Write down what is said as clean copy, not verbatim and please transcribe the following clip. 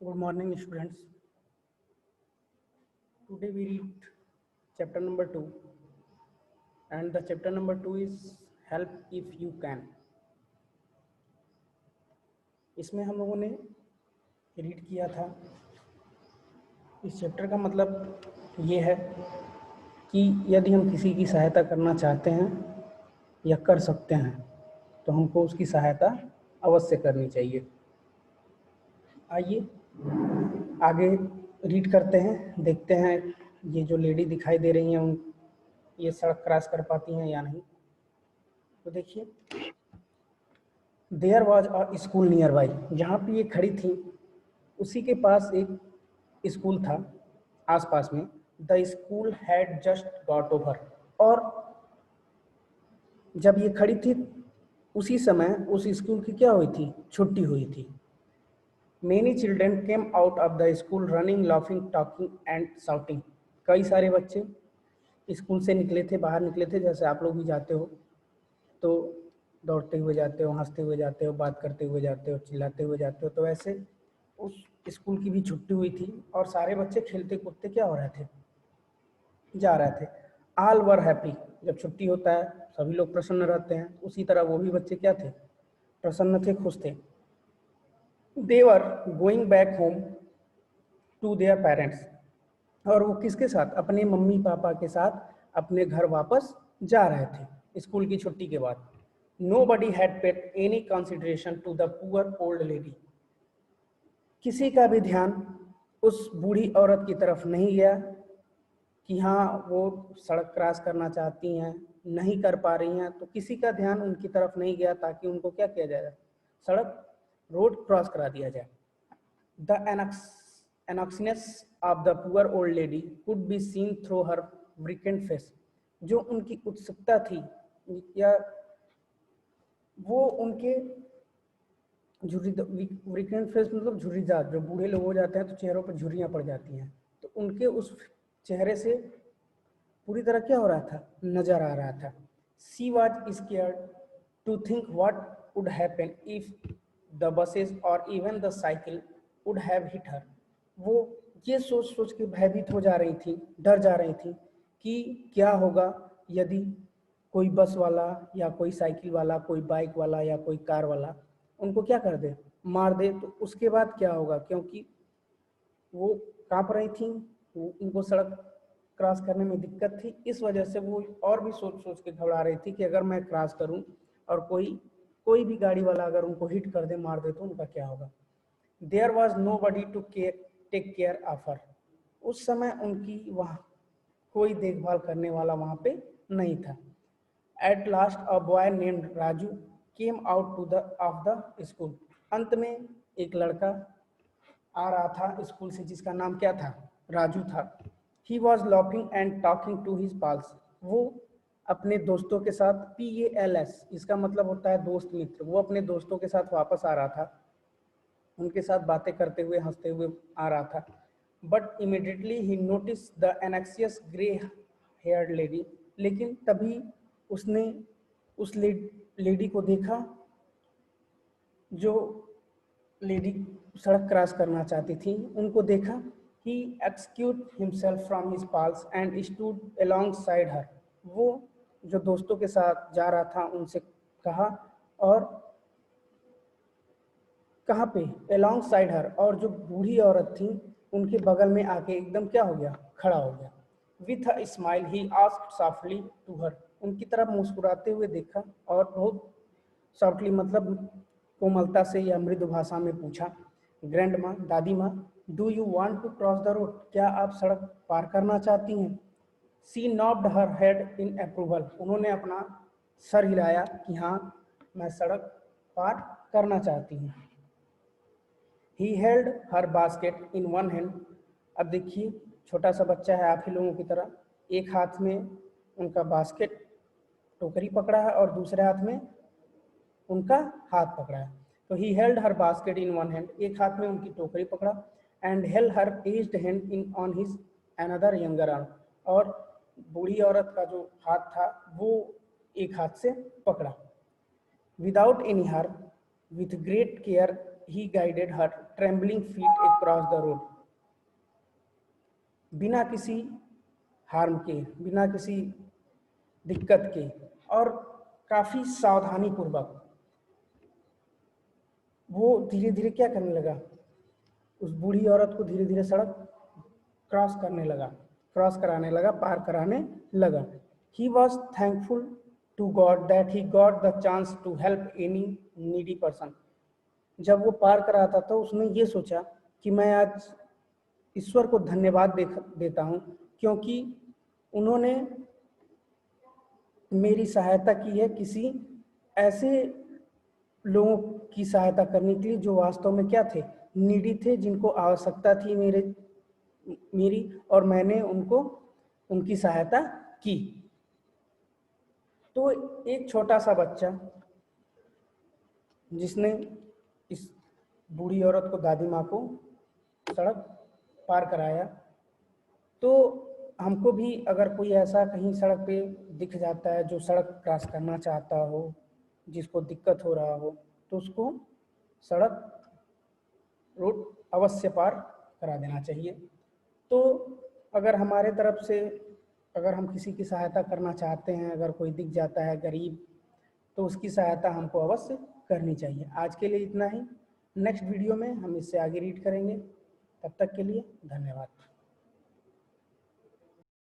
Good morning, students. Today we read chapter number 2, and the chapter number 2 is Help If You Can. इसमें हम लोगों ने read किया था। इस चैप्टर का मतलब ये है कि यदि हम किसी की सहायता करना चाहते हैं या कर सकते हैं तो हमको उसकी सहायता अवश्य करनी चाहिए। आइए आगे रीड करते हैं, देखते हैं ये जो लेडी दिखाई दे रही हैं उन ये सड़क क्रॉस कर पाती हैं या नहीं। तो देखिए, there was a school near by, जहाँ पे ये खड़ी थी उसी के पास एक स्कूल था आसपास में। The school had just got over, और जब ये खड़ी थी उसी समय उस स्कूल की क्या हुई थी, छुट्टी हुई थी। Many children came out of the school running, laughing, talking and shouting. कई सारे बच्चे स्कूल से निकले थे, बाहर निकले थे, जैसे आप लोग भी जाते हो तो दौड़ते हुए जाते हो, हंसते हुए जाते हो, बात करते हुए जाते हो, चिल्लाते हुए जाते हो। तो वैसे उस स्कूल की भी छुट्टी हुई थी और सारे बच्चे खेलते कूदते क्या हो रहे थे, जा रहे थे। ऑल वर हैप्पी, जब छुट्टी होता है सभी लोग प्रसन्न रहते हैं, उसी तरह वो भी बच्चे क्या थे, प्रसन्न थे, खुश थे। They were going back home to their parents, और वो किसके साथ, अपने मम्मी पापा के साथ अपने घर वापस जा रहे थे स्कूल की छुट्टी के बाद। Nobody had paid any consideration to the poor old lady, किसी का भी ध्यान उस बूढ़ी औरत की तरफ नहीं गया कि हाँ वो सड़क क्रॉस करना चाहती हैं, नहीं कर पा रही हैं, तो किसी का ध्यान उनकी तरफ नहीं गया ताकि उनको क्या किया जाए, सड़क रोड क्रॉस करा दिया जाए। The annexiousness of the poor old lady could be seen through her vacant face, जो उनकी उत्सुकता थी या वो उनके वैकेंट फेस मतलब झुर्रीदार, जो बूढ़े लोग हो जाते हैं तो चेहरों पर झुर्रियाँ पड़ जाती हैं, तो उनके उस चेहरे से पूरी तरह क्या हो रहा था, नजर आ रहा था। She was scared to think what would happen if the buses or even the cycle would have hit her. वो ये सोच सोच के भयभीत हो जा रही थी, डर जा रही थी कि क्या होगा यदि कोई बस वाला या कोई साइकिल वाला, कोई बाइक वाला या कोई कार वाला उनको क्या कर दे, मार दे, तो उसके बाद क्या होगा। क्योंकि वो कांप रही थी, उनको सड़क क्रॉस करने में दिक्कत थी, इस वजह से वो और भी सोच सोच के घबरा रही थी कि अगर मैं क्रॉस करूं और कोई भी गाड़ी वाला अगर उनको हिट कर दे, मार दे, तो उनका क्या होगा। There was nobody to take care of her, उस समय उनकी वहाँ कोई देखभाल करने वाला वहाँ पे नहीं था। At last a boy named Raju came out to the of the school, अंत में एक लड़का आ रहा था स्कूल से जिसका नाम क्या था, राजू था। He was laughing and talking to his pals, वो अपने दोस्तों के साथ, PALS इसका मतलब होता है दोस्त मित्र, वो अपने दोस्तों के साथ वापस आ रहा था, उनके साथ बातें करते हुए हंसते हुए आ रहा था। But immediately he notice the एनेक्सियस grey heard lady, लेकिन तभी उसने उस लेडी को देखा जो लेडी सड़क क्रॉस करना चाहती थी, उनको देखा। He excuse himself from his pals and stood alongside her, वो जो दोस्तों के साथ जा रहा था उनसे कहा, और कहाँ पे, अलोंग साइड हर, और जो बूढ़ी औरत थी उनके बगल में आके एकदम क्या हो गया, खड़ा हो गया। With a smile he asked softly to her, उनकी तरफ मुस्कुराते हुए देखा और बहुत सॉफ्टली मतलब कोमलता से या मृदु भाषा में पूछा, ग्रैंड माँ, दादी माँ, do you want to cross the road, क्या आप सड़क पार करना चाहती हैं। सी नॉब्ड हर हेड इन अप्रूवल, उन्होंने अपना सर हिलाया कि हाँ मैं सड़क पार करना चाहती हूँ। He held her basket in one hand, अब देखिए छोटा सा बच्चा है आप ही लोगों की तरह, एक हाथ में उनका बास्केट टोकरी पकड़ा है और दूसरे हाथ में उनका हाथ पकड़ा है। तो he held her basket in one hand, एक हाथ में उनकी टोकरी पकड़ा, and held her aged hand in on his another younger arm, और बूढ़ी औरत का जो हाथ था वो एक हाथ से पकड़ा। Without any harm, with great care he guided her trembling feet across the road. बिना किसी हार्म के, बिना किसी दिक्कत के और काफी सावधानी पूर्वक वो धीरे धीरे क्या करने लगा, उस बूढ़ी औरत को धीरे धीरे सड़क क्रॉस कराने लगा, पार कराने लगा. He was thankful to God that he got the chance to help any needy person. जब वो पार कराता था उसने ये सोचा कि मैं आज ईश्वर को धन्यवाद देता हूँ क्योंकि उन्होंने मेरी सहायता की है किसी ऐसे लोगों की सहायता करने के लिए जो वास्तव में क्या थे, नीडी थे, जिनको आवश्यकता थी मेरी, और मैंने उनकी सहायता की. तो एक छोटा सा बच्चा जिसने इस बूढ़ी औरत को, दादी माँ को सड़क पार कराया, तो हमको भी अगर कोई ऐसा कहीं सड़क पे दिख जाता है जो सड़क क्रॉस करना चाहता हो, जिसको दिक्कत हो रहा हो, तो उसको रोड अवश्य पार करा देना चाहिए. तो अगर हमारे तरफ से, अगर हम किसी की सहायता करना चाहते हैं, अगर कोई दिख जाता है गरीब, तो उसकी सहायता हमको अवश्य करनी चाहिए. आज के लिए इतना ही. नेक्स्ट वीडियो में हम इससे आगे रीड करेंगे. तब तक के लिए धन्यवाद.